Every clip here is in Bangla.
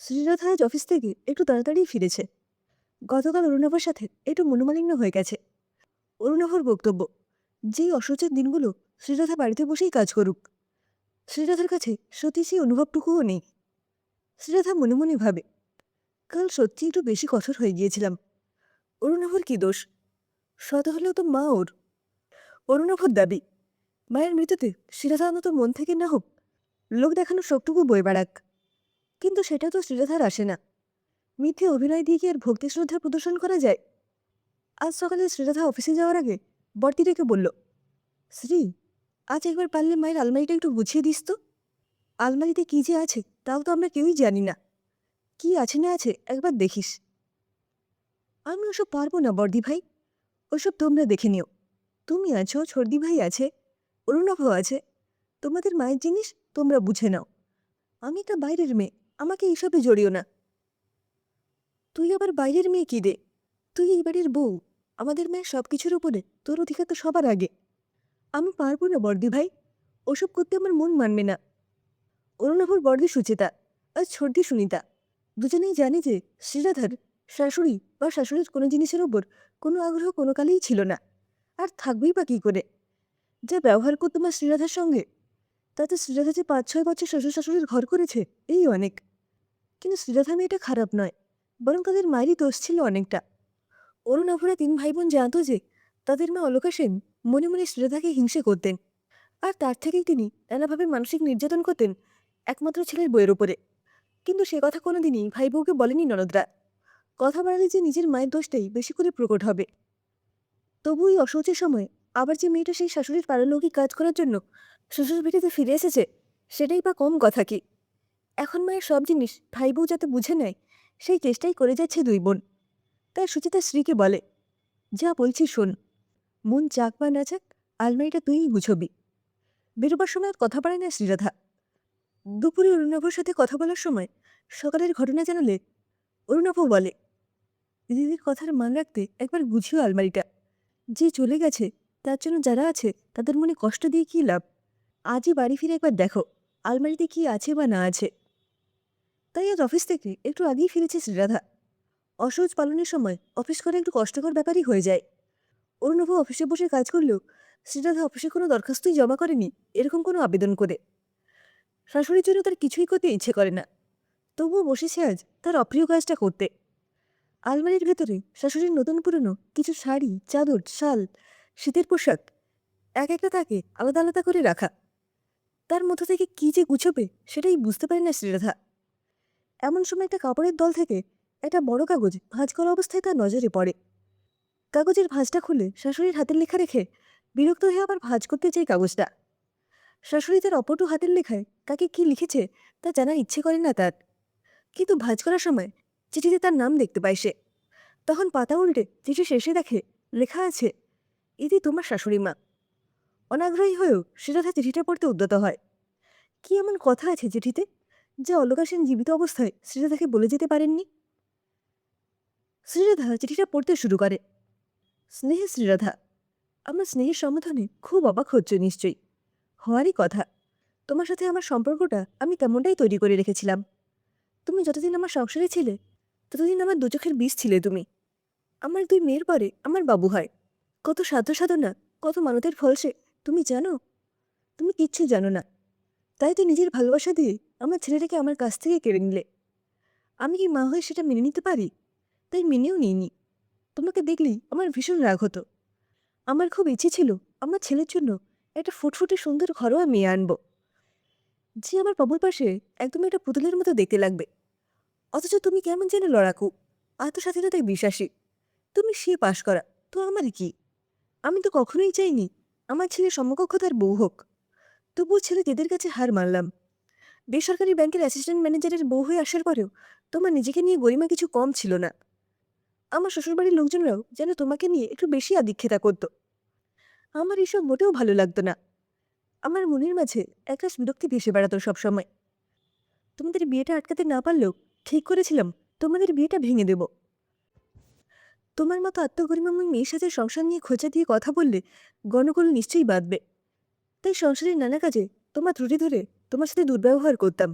শ্রীনাথ আজ অফিস থেকে একটু তাড়াতাড়ি ফিরেছে। গতকাল অরুণাভর সাথে একটু মনোমালিন্য হয়ে গেছে। অরুণাভর বক্তব্য, যেই অসহ্যের দিনগুলো শ্রীনাথা বাড়িতে বসেই কাজ করুক। শ্রীনাথার কাছে সত্যি সেই অনুভবটুকুও নেই। শ্রীনাথা মনে মনে ভাবে, কাল সত্যি একটু বেশি কঠোর হয়ে গিয়েছিলাম। অরুণাভর কি দোষ? শত হলেও তো মা ওর। অরুণাভর দাবি, মায়ের মৃত্যুতে শ্রীনাথা অন্তত মন থেকে না হোক, লোক দেখানোর শোকটুকু বয়ে বেড়াক। কিন্তু সেটা তো শ্রীনাথার আসে না। মিথ্যে অভিনয় দিয়ে কি আর ভক্তি শ্রদ্ধা প্রদর্শন করা যায়? আজ সকালে শ্রীরাধা অফিসে যাওয়ার আগে বর্তি ডেকে বলল, শ্রী, আজ একবার পারলে মায়ের আলমারিটা একটু গুছিয়ে দিস তো। আলমারিতে কি যে আছে তাও তো আমরা কেউই জানি না। কি আছে না আছে একবার দেখিস। আমি ওসব পারবো না বর্দি ভাই, ওসব তোমরা দেখে নিও। তুমি আছো, ছর্দি ভাই আছে, অরুণাভ আছে, তোমাদের মায়ের জিনিস তোমরা বুঝে নাও। আমি একটা বাইরের মেয়ে, আমাকে এইসবে জড়িও না। তুই আবার বাইরের মেয়ে কি রে? তুই এই বাড়ির বউ, আমাদের মেয়ের সব কিছুর উপরে তোর অধিকার তো সবার আগে। আমি পারবো না বর্দি ভাই, ওসব করতে আমার মন মানবে না। অরুণাভর বর্দি সুচেতা আর ছর্দি সুনিতা দুজনেই জানে যে শ্রীরাধার শাশুড়ি বা শাশুড়ির কোনো জিনিসের ওপর কোনো আগ্রহ কোনো কালেই ছিল না, আর থাকবেই বা কী করে। যা ব্যবহার করতো মা শ্রীরাধার সঙ্গে, তাতে শ্রীরাধা যে 5-6 বছর শ্বশুর শাশুড়ির ঘর করেছে এই অনেক। কিন্তু শ্রীরাধা মেয়েটা খারাপ নয়, বরং তাদের মায়েরই দোষ ছিল অনেকটা। অরুণাভরা 3 ভাই বোন জানত যে তাদের মা অলকা সেন মনে মনে শ্রীরাধাকে হিংসে করতেন, আর তার থেকেই তিনি নানাভাবে মানসিক নির্যাতন করতেন একমাত্র ছেলের বইয়ের ওপরে। কিন্তু সে কথা কোনোদিনই ভাই বউকে বলেনি ননদরা। কথা বাড়ালে যে নিজের মায়ের দোষটাই বেশি করে প্রকট হবে। তবু এই অসহ্যের সময় আবার যে মেয়েটা সেই শাশুড়ির পারলৌকিক কাজ করার জন্য শ্বশুর বাড়িতে ফিরে এসেছে, সেটাই বা কম কথা কি। এখন মায়ের সব জিনিস ভাই বউ যাতে বুঝে নেয়, সেই চেষ্টাই করে যাচ্ছে 2 বোন। তাই সুচিতা স্ত্রীকে বলে, যা বলছি শোন, মন চাক বা না চাক, আলমারিটা তুইই গুছবি। বেরোবার সময় আর কথা পারে না শ্রীরাধা। দুপুরে অরুণাভর সাথে কথা বলার সময় সকালের ঘটনা জানালে অরুণাভ বলে, দিদির কথার মান রাখতে একবার গুছিও আলমারিটা। যে চলে গেছে তার জন্য যারা আছে তাদের মনে কষ্ট দিয়ে কী লাভ। আজই বাড়ি ফিরে একবার দেখো আলমারিতে কি আছে বা না আছে। তাই আজ অফিস থেকে একটু আগেই ফিরেছে শ্রীরাধা। অসহজ পালনের সময় অফিস করা একটু কষ্টকর ব্যাপারই হয়ে যায়। অরুণাভ অফিসে বসে কাজ করলেও শ্রীরাধা অফিসে কোনো দরখাস্তই জমা করেনি এরকম কোনো আবেদন করে। শাশুড়ির জন্য তার কিছুই করতে ইচ্ছে করে না, তবুও বসেছে আজ তার অপ্রিয় কাজটা করতে। আলমারির ভেতরে শাশুড়ির নতুন পুরনো কিছু শাড়ি, চাদর, শাল, শীতের পোশাক এক একটা তাকে আলাদা আলাদা করে রাখা। তার মধ্য থেকে কি যে গুছোবে সেটাই বুঝতে পারে না শ্রীরাধা। এমন সময় একটা কাপড়ের দল থেকে একটা বড় কাগজ ভাঁজ করা অবস্থায় তার নজরে পড়ে। কাগজের ভাঁজটা খুলে শাশুড়ির হাতের লেখা রেখে বিরক্ত হয়ে আবার ভাঁজ করতে চাই কাগজটা। শাশুড়ি তার অপটু হাতের লেখায় কাকে কি লিখেছে তা জানার ইচ্ছে করে না তার। কিন্তু ভাঁজ করার সময় চিঠিতে তার নাম দেখতে পায় সে। তখন পাতা উল্টে চিঠি শেষে দেখে লেখা আছে, ইতি তোমার শাশুড়ি মা। অনাগ্রহী হয়েও শ্রীরাধা চিঠিটা পড়তে উদ্যত হয়। কি এমন কথা আছে চিঠিতে যা অলকা সেন জীবিত অবস্থায় শ্রীরাধাকে বলে যেতে পারেননি? শ্রীরাধা চিঠিটা পড়তে শুরু করে। স্নেহে শ্রীরাধা, আমার স্নেহের সমাধানে খুব অবাক হচ্ছে নিশ্চয়ই। হওয়ারই কথা। তোমার সাথে আমার সম্পর্কটা আমি তেমনটাই তৈরি করে রেখেছিলাম। তুমি যতদিন আমার সংসারে ছিলে ততদিন আমার 2 চোখের বিষ ছিলে তুমি। আমার 2 মেয়ের পরে আমার বাবু হয়। কত সাধ্য সাধনা, কত মানতের ফল সে তুমি জানো? তুমি কিচ্ছু জানো না। তাই তো নিজের ভালোবাসা দিয়ে আমার ছেলেটাকে আমার কাছ থেকে কেড়ে নিলে। আমি কি মা হয়ে সেটা মেনে নিতে পারি? তাই মেনেও নিইনি। তোমাকে দেখলেই আমার ভীষণ রাগ হতো। আমার খুব ইচ্ছে ছিল আমার ছেলের জন্য একটা ফুটফুটে সুন্দর ঘরোয়া মেয়ে আনবো, যে আমার বাবুর পাশে একদম একটা পুতুলের মতো দেখতে লাগবে। অথচ তুমি কেমন যেন লড়াকু, আত্মস্বাধীনতায় বিশ্বাসী। তুমি সে পাশ করা, তো আমার কি? আমি তো কখনোই চাইনি আমার ছেলে সমকক্ষ তার বউ হোক। তবুও ছেলে দিদির কাছে হার মানলাম। বেসরকারি ব্যাংকের অ্যাসিস্ট্যান্ট ম্যানেজারের বউ হয়ে আসার পরেও তোমার নিজেকে নিয়ে গরিমা কিছু কম ছিল না। আমার শ্বশুরবাড়ির লোকজনরাও যেন তোমাকে নিয়ে একটু বেশি আদিক্ষেতা করত। আমার এসব মোটেও ভালো লাগতো না। আমার মনের মাঝে একটা বিরক্তি ভেসে বেড়াতো সবসময়। তোমাদের বিয়েটা আটকাতে না পারলেও ঠিক করেছিলাম তোমাদের বিয়েটা ভেঙে দেব। তোমার মতো আত্মগরিমাময় মেয়ের সাথে সংসার নিয়ে খোঁচা দিয়ে কথা বললে গণ্ডগোল নিশ্চয়ই বাঁধবে। তাই সংসারের নানা কাজে তোমার ত্রুটি ধরে তোমার সাথে দুর্ব্যবহার করতাম।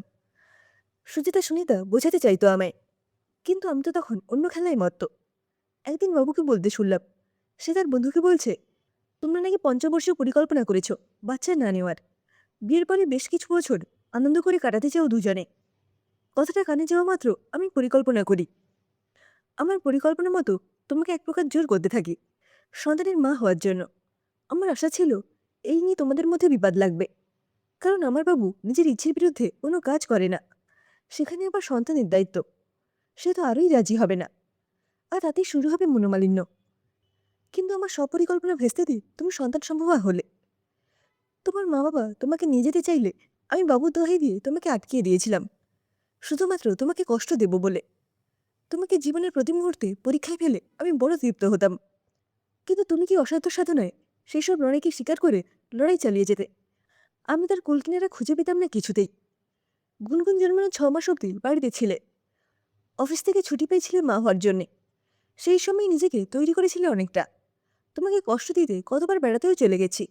সুচিতা সুনিতা বোঝাতে চাইতো আমায়, কিন্তু আমি তো তখন অন্য খেলায় মত্ত। একদিন বাবুকে বলতে শুনলাম, সে তার বন্ধুকে বলছে, তোমরা নাকি পঞ্চবর্ষীয় পরিকল্পনা করেছ বাচ্চা না নেওয়ার। বিয়ের পরে বেশ কিছু বছর আনন্দ করে কাটাতে চাও দুজনে। কথাটা কানে যাওয়া মাত্র আমি পরিকল্পনা করি। আমার পরিকল্পনা মতো তোমাকে এক প্রকার জোর করতে থাকি সন্তানের মা হওয়ার জন্য। আমার আশা ছিল এই নিয়ে তোমাদের মধ্যে বিবাদ লাগবে, কারণ আমার বাবু নিজের ইচ্ছের বিরুদ্ধে কোনো কাজ করে না। সেখানে আবার সন্তানের দায়িত্ব, সে তো আরোই রাজি হবে না, আর তাতেই শুরু হবে মনোমালিন্য। কিন্তু আমার সপরিকল্পনা ভেস্তে দিয়ে তুমি সন্তান সম্ভবা হলে। তোমার মা বাবা তোমাকে নিয়ে যেতে চাইলে আমি বাবুর দোহাই দিয়ে তোমাকে আটকিয়ে দিয়েছিলাম, শুধুমাত্র তোমাকে কষ্ট দেব বলে। তোমাকে জীবনের প্রতি মুহূর্তে পরীক্ষায় ফেলে আমি বড় তৃপ্ত হতাম, কিন্তু তুমি কি অসাধ্য সাধনায় সেই সব লড়াইকে স্বীকার করে লড়াই চালিয়ে যেতে। আমি তার কুলকিনারা খুঁজে পেতাম না কিছুতেই। গুনগুন জন্মানোর 6 মাস অব্দি বাড়িতে ছিলে, অফিস থেকে ছুটি পেয়েছিলে মা হওয়ার জন্যে। সেই সময় নিজেকে তৈরি করেছিলে অনেকটা। তোমাকে কষ্ট দিতে কতবার বেড়াতেও চলে গেছি।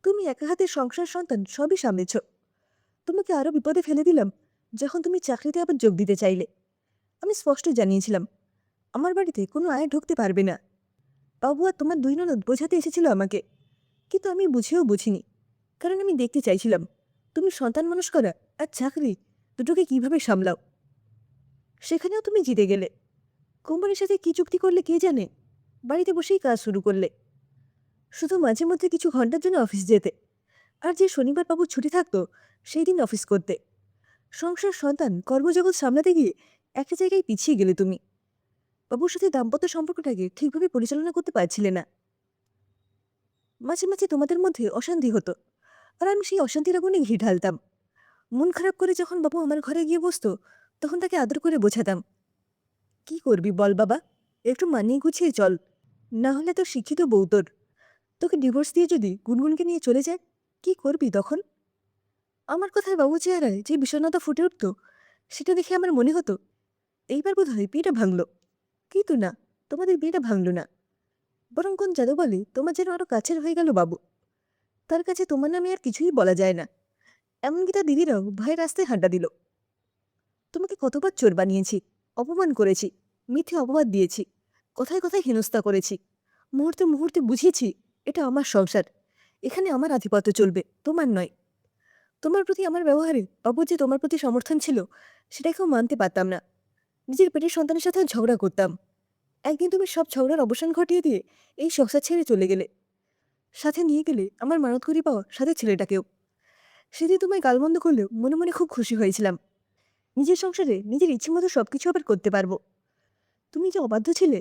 তুমি একা হাতে সংসার সন্তান সবই সামলেছ। তোমাকে আরও বিপদে ফেলে দিলাম যখন তুমি চাকরিতে আবার যোগ দিতে চাইলে। আমি স্পষ্ট জানিয়েছিলাম আমার বাড়িতে কোনো আয় ঢুকতে পারবে না। বাবু আর তোমার 2 ননদ বোঝাতে এসেছিল আমাকে, কিন্তু আমি বুঝেও বুঝিনি, কারণ আমি দেখতে চাইছিলাম তুমি সন্তান মানুষ করা আর চাকরি দুটোকে কিভাবে সামলাও। সেখানেও তুমি জিতে গেলে। কোম্পানির সাথে কি চুক্তি করলে কে জানে, বাড়িতে বসেই কাজ শুরু করলে। শুধু মাঝে মধ্যে কিছু ঘন্টার জন্য অফিস যেতে, আর যে শনিবার বাবু ছুটি থাকতো সেই দিন অফিস করতে। সংসার সন্তান কর্মজগৎ সামলাতে গিয়ে একটা জায়গায় পিছিয়ে গেলে তুমি। বাবুর সাথে দাম্পত্য সম্পর্কটাকে ঠিকভাবে পরিচালনা করতে পারছিলে না। মাঝে মাঝে তোমাদের মধ্যে অশান্তি হতো, আর আমি সেই অশান্তির আগুনে ঘি ঢালতাম। মন খারাপ করে যখন বাবু আমার ঘরে গিয়ে বসতো, তখন তাকে আদর করে বোঝাতাম, কি করবি বল বাবা, একটু মানিয়ে গুছিয়ে চল, না হলে তো শিক্ষিত বউ তোর, তোকে ডিভোর্স দিয়ে যদি গুনগুনকে নিয়ে চলে যায়, কি করবি তখন। আমার কথায় বাবু চেহারায় যে বিষণ্ণতা ফুটে উঠত, সেটা দেখে আমার মনে হতো এইবার বোধহয় বিয়েটা ভাঙল। কিন্তু না, তোমাদের বিয়েটা ভাঙল না, বরং কোন জাদু বলে তোমার যেন আরো কাছের হয়ে গেল বাবু। তার কাছে তোমার নামে আর কিছুই বলা যায় না। এমনকি তার দিদিরাও ভাইয়ের রাস্তায় হাঁটা দিল। তোমাকে কতবার চোর বানিয়েছি, অপমান করেছি, মিথ্যে অপবাদ দিয়েছি, কথায় কথায় হেনস্থা করেছি, মুহূর্তে মুহূর্তে বুঝিয়েছি এটা আমার সংসার, এখানে আমার আধিপত্য চলবে, তোমার নয়। তোমার প্রতি আমার ব্যবহারে বাবুর যে তোমার প্রতি সমর্থন ছিল, সেটাকেও মানতে পারতাম না। নিজের পেটের সন্তানের সাথেও ঝগড়া করতাম। একদিন তুমি সব ঝগড়ার অবসান ঘটিয়ে দিয়ে এই সংসার ছেড়ে চলে গেলে। সাথে নিয়ে গেলে আমার মানত করি পাওয়া সাথে ছেলেটাকেও। সেদিন তোমায় গালমন্দ করলেও মনে মনে খুব খুশি হয়েছিলাম। নিজের সংসারে নিজের ইচ্ছে মতো সবকিছু আবার করতে পারবো। তুমি যে অবাধ্য ছিলে।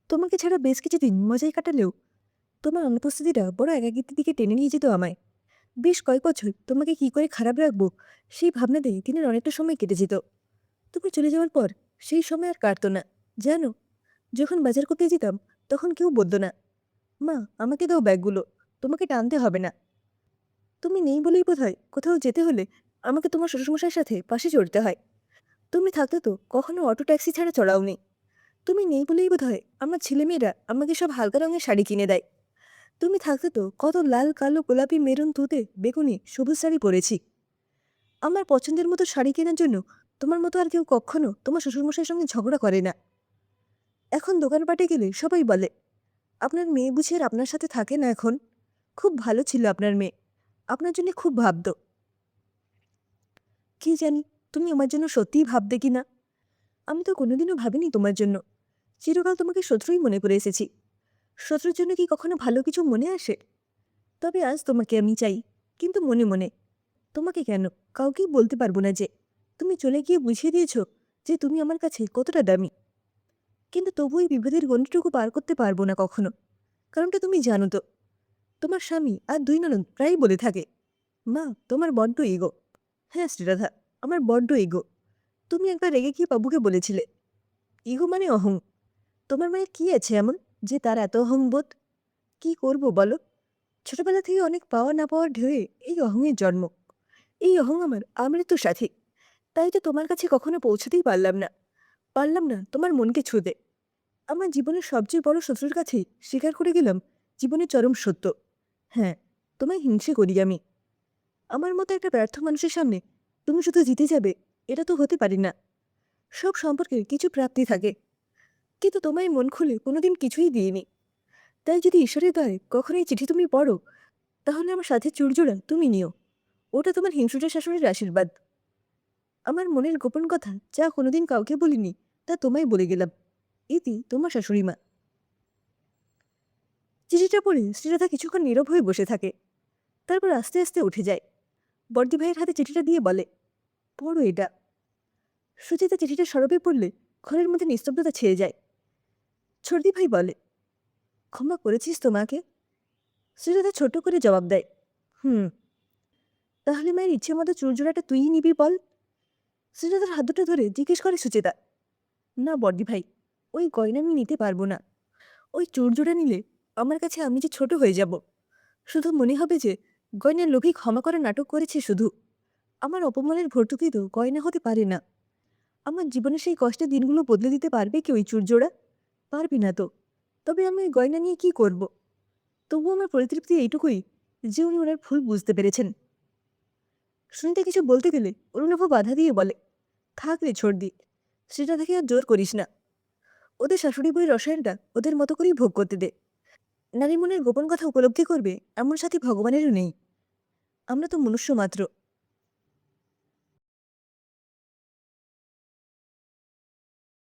তোমাকে ছাড়া বেশ কিছুদিন মজাই কাটালেও তোমার অনুপস্থিতিটা বড় একাকিত্বের দিকে টেনে নিয়ে যেত আমায়। বেশ কয়েক বছর তোমাকে কি করে খারাপ রাখবো সেই ভাবনাতেই দিনের অনেকটা সময় কেটে যেত। তুমি চলে যাওয়ার পর সেই সময় আর কাটতো না। জানো, যখন বাজার করতে যেতাম তখন কেউ বলতো না, মা আমাকে দাও ব্যাগগুলো, তোমাকে টানতে হবে না। তুমি নেই বলেই বোধহয় কোথাও যেতে হলে আমাকে তোমার শ্বশুরমশাইয়ের সাথে পাশে চড়তে হয়। তুমি থাকতে তো কখনো অটো ট্যাক্সি ছাড়া চড়াওনি। তুমি নেই বলেই বোধহয় আমার ছেলেমেয়েরা আমাকে সব হালকা রঙের শাড়ি কিনে দেয়। তুমি থাকতে তো কত লাল কালো গোলাপি মেরুন তুতে বেগুনি সবুজ শাড়ি পরেছি। আমার পছন্দের মতো শাড়ি কেনার জন্য তোমার মতো আর কেউ কখনো তোমার শ্বশুরমশাইয়ের সঙ্গে ঝগড়া করে না। এখন দোকানপাটে গেলে সবাই বলে, আপনার মেয়ে বুঝি আর আপনার সাথে থাকে না এখন? খুব ভালো ছিল আপনার মেয়ে, আপনার জন্য খুব ভাবতো। কি জানি তুমি আমার জন্য সত্যিই ভাবতে কি না। আমি তো কোনোদিনও ভাবিনি তোমার জন্য। চিরকাল তোমাকে শত্রুই মনে করে এসেছি। শত্রুর জন্য কি কখনো ভালো কিছু মনে আসে? তবে আজ তোমাকে আমি চাই, কিন্তু মনে মনে। তোমাকে কেন কাউকেই বলতে পারবো না যে তুমি চলে গিয়ে বুঝিয়ে দিয়েছো যে তুমি আমার কাছে কতটা দামি। কিন্তু তবু এই বিভেদের গণ্ডিটুকু পার করতে পারবো না কখনো। কারণটা তুমি জানো তো, তোমার স্বামী আর 2 ননদ প্রায়ই বলে থাকে, মা তোমার বড্ড ইগো। হ্যাঁ শ্রীরাধা, আমার বড্ড ইগো। তুমি একবার রেগে গিয়ে বাবুকে বলেছিলে, ইগো মানে অহং। তোমার মায়ের কি আছে এমন যে তার এত অহংবোধ? কি করব বলো, ছোটবেলা থেকে অনেক পাওয়া না পাওয়ার ঢেউয়ে এই অহংয়ের জন্ম। এই অহং আমার আমৃত্যু সাথী। তাই তো তোমার কাছে কখনো পৌঁছতেই পারলাম না তোমার মনকে ছুঁতে। আমার জীবনের সবচেয়ে বড় শত্রুর কাছেই স্বীকার করে গেলাম জীবনের চরম সত্য। হ্যাঁ, তোমায় হিংসে করি আমি। আমার মতো একটা ব্যর্থ মানুষের সামনে তুমি শুধু জিতে যাবে, এটা তো হতে পারে না। সব সম্পর্কে কিছু প্রাপ্তি থাকে, কিন্তু তোমায় মন খুলে কোনোদিন কিছুই দিইনি। তাই যদি ঈশ্বরের দয়ায় কখনো এই চিঠি তুমি পড়ো, তাহলে আমার সাথে চুড়জোড়া তুমি নিও। ওটা তোমার হিংসুটে শাশুড়ির আশীর্বাদ। আমার মনের গোপন কথা যা কোনোদিন কাউকে বলিনি, তা তোমায় বলে গেলাম। ইতি তোমার শাশুড়ি মা। চিঠিটা পড়ে শ্রীরাধা কিছুক্ষণ নীরব হয়ে বসে থাকে, তারপর আস্তে আস্তে উঠে যায়। বর্দি ভাইয়ের হাতে চিঠিটা দিয়ে বলে, পড়ো এটা। সুচিতা চিঠিটা সরবে পড়লে ঘরের মধ্যে নিস্তব্ধতা ছেয়ে যায়। ছর্দি ভাই বলে, ক্ষমা করেছিস তো মাকে? শ্রীরাধা ছোট্ট করে জবাব দেয়, হুম। তাহলে মায়ের ইচ্ছে মতো চুরজোড়াটা তুইই নিবি বল? শ্রীরাধার হাত দুটো ধরে জিজ্ঞেস করে সুচেতা। না বর্দি ভাই, ওই গয়না আমি নিতে পারবো না। ওই চুরজোড়া নিলে আমার কাছে আমি যে ছোট হয়ে যাব। শুধু মনে হবে যে গয়নার লোভেই ক্ষমা করে নাটক করেছে শুধু। আমার অপমানের ভর্তুকি তো গয়না হতে পারে না। আমার জীবনের সেই কষ্টের দিনগুলো বদলে দিতে পারবে কি ওই চুরজোড়া? পারবি না তো। তবে আমি ওই গয়না নিয়ে কি করব? তবু আমার পরিতৃপ্তি এইটুকুই যে উনি ওনার ভুল বুঝতে পেরেছেন। শুনতে কিছু বলতে গেলে অরুণাভ বাধা দিয়ে বলে, থাক রে ছর্দি, সেটা থেকে আর জোর করিস না। ওদের শাশুড়ি বইয়ের রসায়নটা ওদের মতো করেই ভোগ করতে দে। নারী মনের গোপন কথা উপলব্ধি করবে এমন সাথী ভগবানেরও নেই। আমরা তো মনুষ্য মাত্র।